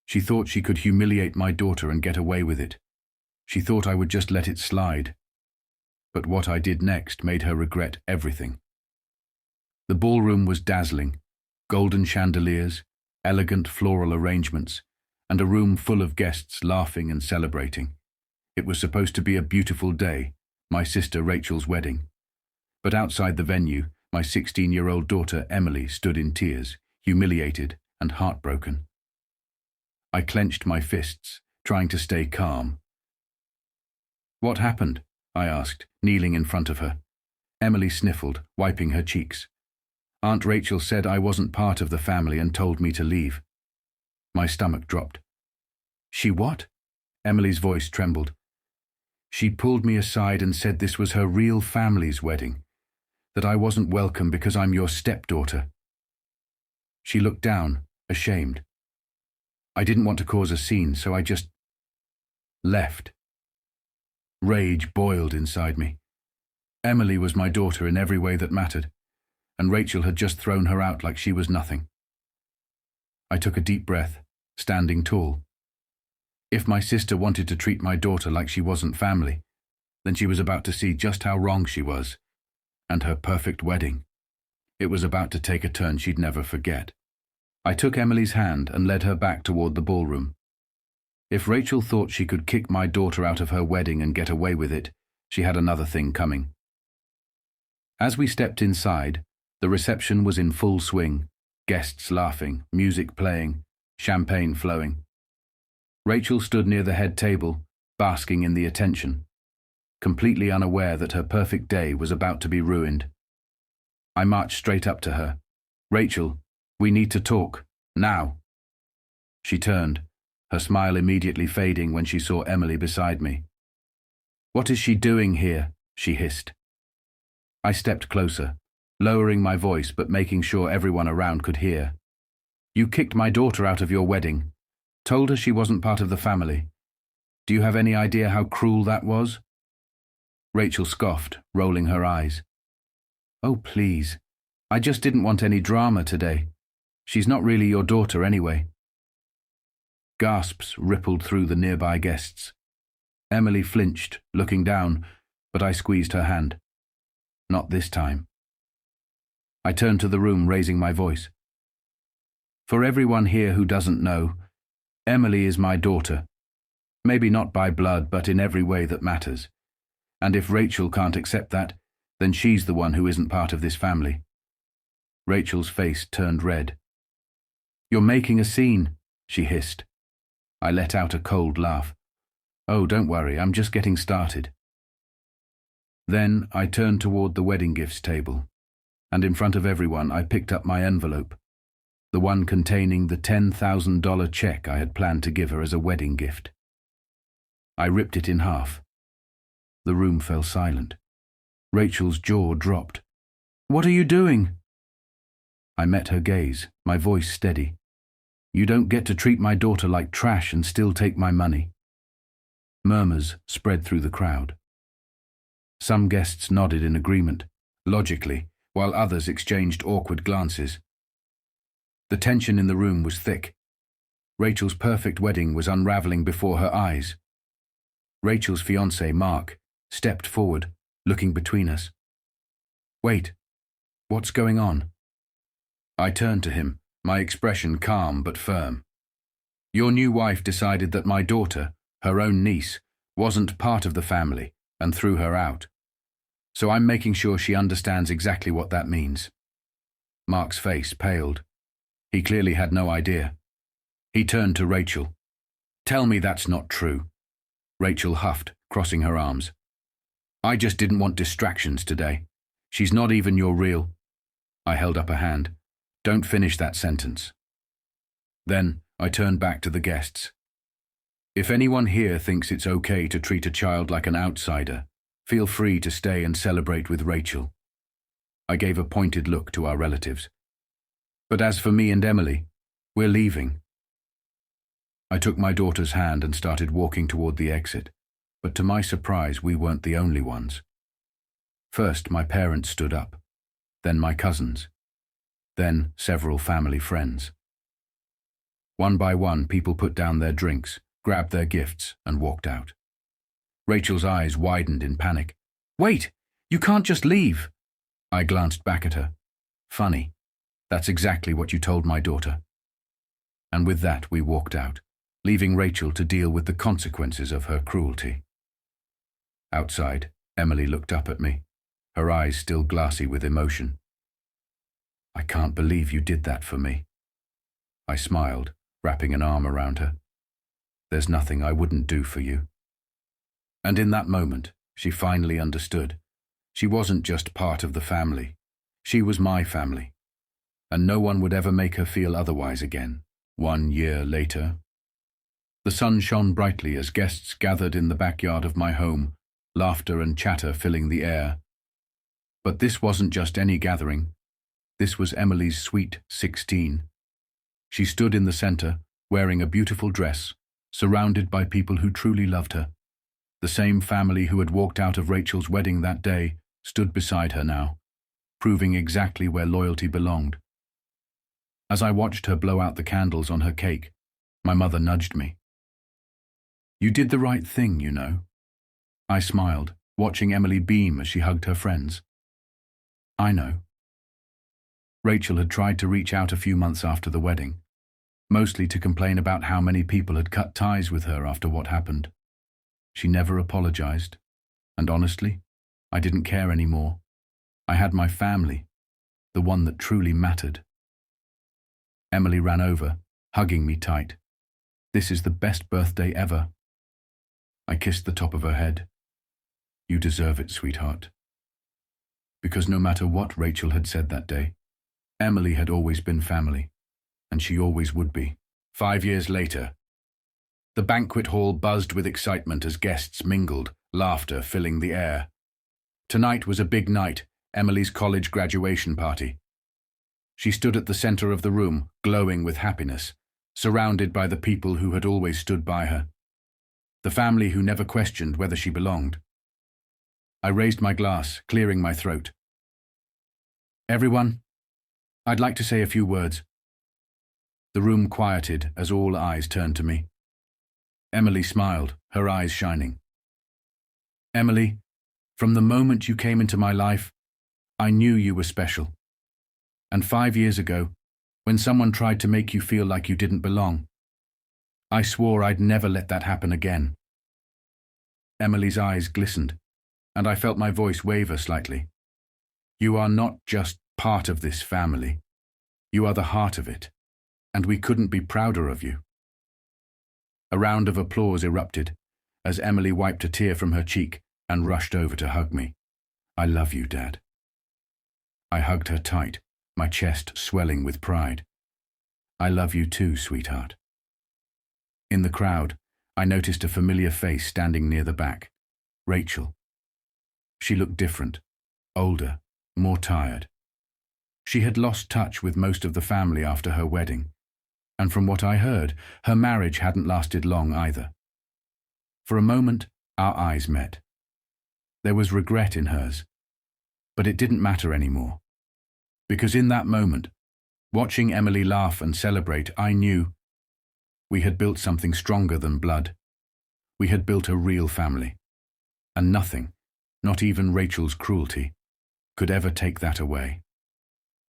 She thought she could humiliate my daughter and get away with it. She thought I would just let it slide. But what I did next made her regret everything. The ballroom was dazzling, golden chandeliers, elegant floral arrangements, and a room full of guests laughing and celebrating. It was supposed to be a beautiful day, my sister Rachel's wedding. But outside the venue, my 16-year-old daughter Emily stood in tears, humiliated and heartbroken. I clenched my fists, trying to stay calm. "What happened?" I asked, kneeling in front of her. Emily sniffled, wiping her cheeks. "Aunt Rachel said I wasn't part of the family and told me to leave." My stomach dropped. "She what?" Emily's voice trembled. "She pulled me aside and said this was her real family's wedding, that I wasn't welcome because I'm your stepdaughter." She looked down, ashamed. I didn't want to cause a scene, so I just left. Rage boiled inside me. Emily was my daughter in every way that mattered, and Rachel had just thrown her out like she was nothing. I took a deep breath, standing tall. If my sister wanted to treat my daughter like she wasn't family, then she was about to see just how wrong she was, and her perfect wedding. It was about to take a turn she'd never forget. I took Emily's hand and led her back toward the ballroom. If Rachel thought she could kick my daughter out of her wedding and get away with it, she had another thing coming. As we stepped inside, the reception was in full swing, guests laughing, music playing, champagne flowing. Rachel stood near the head table, basking in the attention, completely unaware that her perfect day was about to be ruined. I marched straight up to her. "Rachel, we need to talk, now." She turned, her smile immediately fading when she saw Emily beside me. "What is she doing here?" she hissed. I stepped closer, lowering my voice but making sure everyone around could hear. "You kicked my daughter out of your wedding, told her she wasn't part of the family. Do you have any idea how cruel that was?" Rachel scoffed, rolling her eyes. "Oh, please. I just didn't want any drama today. She's not really your daughter anyway." Gasps rippled through the nearby guests. Emily flinched, looking down, but I squeezed her hand. "Not this time." I turned to the room, raising my voice. "For everyone here who doesn't know, Emily is my daughter. Maybe not by blood, but in every way that matters. And if Rachel can't accept that, then she's the one who isn't part of this family." Rachel's face turned red. "You're making a scene," she hissed. I let out a cold laugh. "Oh, don't worry, I'm just getting started." Then I turned toward the wedding gifts table, and in front of everyone I picked up my envelope, the one containing the $10,000 check I had planned to give her as a wedding gift. I ripped it in half. The room fell silent. Rachel's jaw dropped. "What are you doing?" I met her gaze, my voice steady. "You don't get to treat my daughter like trash and still take my money." Murmurs spread through the crowd. Some guests nodded in agreement, logically, while others exchanged awkward glances. The tension in the room was thick. Rachel's perfect wedding was unraveling before her eyes. Rachel's fiancé, Mark, stepped forward, looking between us. "Wait, what's going on?" I turned to him, my expression calm but firm. "Your new wife decided that my daughter, her own niece, wasn't part of the family and threw her out. So I'm making sure she understands exactly what that means." Mark's face paled. He clearly had no idea. He turned to Rachel. "Tell me that's not true." Rachel huffed, crossing her arms. "I just didn't want distractions today. She's not even your real—" I held up a hand. "Don't finish that sentence." Then I turned back to the guests. "If anyone here thinks it's okay to treat a child like an outsider, feel free to stay and celebrate with Rachel." I gave a pointed look to our relatives. "But as for me and Emily, we're leaving." I took my daughter's hand and started walking toward the exit, but to my surprise, we weren't the only ones. First, my parents stood up, then my cousins, then several family friends. One by one, people put down their drinks, grabbed their gifts, and walked out. Rachel's eyes widened in panic. "Wait! You can't just leave!" I glanced back at her. "Funny. That's exactly what you told my daughter." And with that, we walked out, leaving Rachel to deal with the consequences of her cruelty. Outside, Emily looked up at me, her eyes still glassy with emotion. "I can't believe you did that for me." I smiled, wrapping an arm around her. "There's nothing I wouldn't do for you." And in that moment, she finally understood. She wasn't just part of the family. She was my family. And no one would ever make her feel otherwise again. 1 year later, the sun shone brightly as guests gathered in the backyard of my home, laughter and chatter filling the air. But this wasn't just any gathering. This was Emily's sweet 16. She stood in the center, wearing a beautiful dress, surrounded by people who truly loved her. The same family who had walked out of Rachel's wedding that day stood beside her now, proving exactly where loyalty belonged. As I watched her blow out the candles on her cake, my mother nudged me. "You did the right thing, you know." I smiled, watching Emily beam as she hugged her friends. "I know." Rachel had tried to reach out a few months after the wedding, mostly to complain about how many people had cut ties with her after what happened. She never apologized, and honestly, I didn't care anymore. I had my family, the one that truly mattered. Emily ran over, hugging me tight. "This is the best birthday ever." I kissed the top of her head. "You deserve it, sweetheart." Because no matter what Rachel had said that day, Emily had always been family, and she always would be. 5 years later, the banquet hall buzzed with excitement as guests mingled, laughter filling the air. Tonight was a big night, Emily's college graduation party. She stood at the center of the room, glowing with happiness, surrounded by the people who had always stood by her. The family who never questioned whether she belonged. I raised my glass, clearing my throat. "Everyone, I'd like to say a few words." The room quieted as all eyes turned to me. Emily smiled, her eyes shining. "Emily, from the moment you came into my life, I knew you were special. And 5 years ago, when someone tried to make you feel like you didn't belong, I swore I'd never let that happen again." Emily's eyes glistened, and I felt my voice waver slightly. "You are not just part of this family. You are the heart of it, and we couldn't be prouder of you." A round of applause erupted as Emily wiped a tear from her cheek and rushed over to hug me. "I love you, Dad." I hugged her tight, my chest swelling with pride. "I love you too, sweetheart." In the crowd, I noticed a familiar face standing near the back. Rachel. She looked different, older, more tired. She had lost touch with most of the family after her wedding, and from what I heard, her marriage hadn't lasted long either. For a moment, our eyes met. There was regret in hers, but it didn't matter anymore. Because in that moment, watching Emily laugh and celebrate, I knew we had built something stronger than blood. We had built a real family, and nothing, not even Rachel's cruelty, could ever take that away.